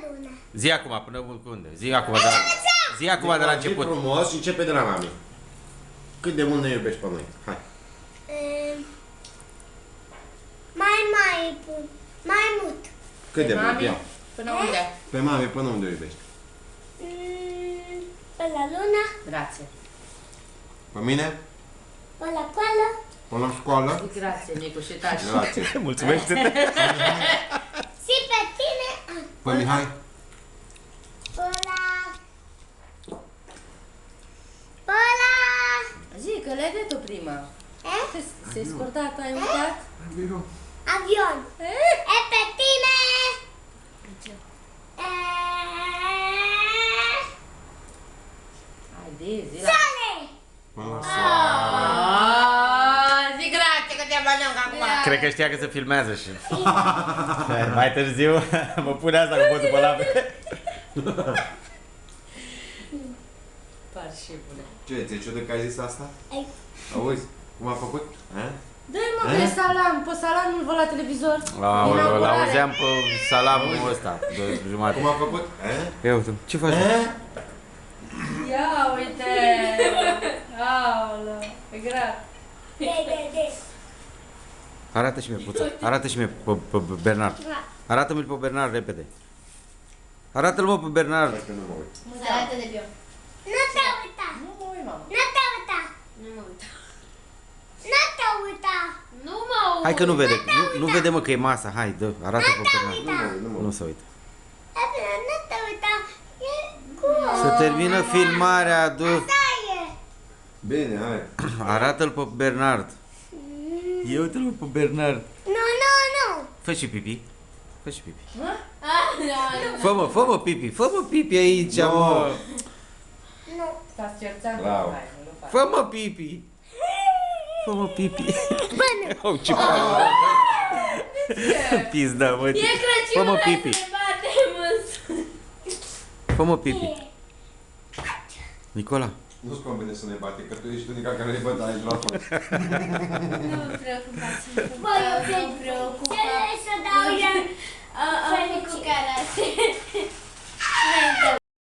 luna. Zi acum, până unde? Zi acum, zi acum de la început. Zi frumos și începe de la mami. Cât de mult ne iubești pe noi? Hai. Mai mult. Cât de mult? Ia. Până unde? Pe mami până unde o iubești? Până la luna, Grație. Pe mine? până la coală, Până la școală? Grație, Nicu, și taci. Grație. Mulțumește-te! și pe tine, Pe Mihai? până Zi, că le-ai dat tu prima. Se-ai scurtat, ai uitat? avion. E pe tine. Haide, zi la... Sale. Până la soare. Zi grație, că te mănânc acum. Cred că știa că se filmează și... Mai târziu mă pune asta cu botul pe labe. Parșipule. Ce, ți-e ciudă că ai zis asta? Ai. Auzi? Cum a făcut? Dă-i mă pe salam, pe salam nu-l văd la televizor. Aoleu, l-auzeam pe salamul ăsta de jumătate. Cum a făcut? Ia uite, ce faci? Ia uite! Aoleu, e grav. De. Arată și mie puța, arată și mie pe Bernard. Arată-mi-l pe Bernard repede. Arată-l mă pe Bernard. Cred că nu mă uit. Se arată de bion. Nu te uita. Nu mă uit, mamă. Nu te uita. Nu mă uit. Nu te uita. Nu mă uit. Hai că nu vede, nu vede mă că e masa, hai, dă, arată pe Bernard. Nu mă Nu uit. se uită. Nu te uita. E cum? Să termină filmarea, du. Asta e. Bine, hai. Arată-l pe Bernard. Ia uite-l mă pe Bernard. Nu. Fă și pipi. Fă și pipi. Nu. Fă-mă pipi, fă-mă pipi aici, Nu. mă. Nu. S-a cerțat. Bravo. Hai, nu fac. Fă-mă pipi. Fă-mă pipi. Bine. Oh, ce faci? Pizda, mă. E Crăciun, Fă-mă hai pipi. să ne batem însă. Fă-mă pipi. Nicola. Nu-ți convine să ne bate, că tu ești unica care le bătaie aici la fond. Nu vă preocupați. Băi, eu Nu vă preocupați.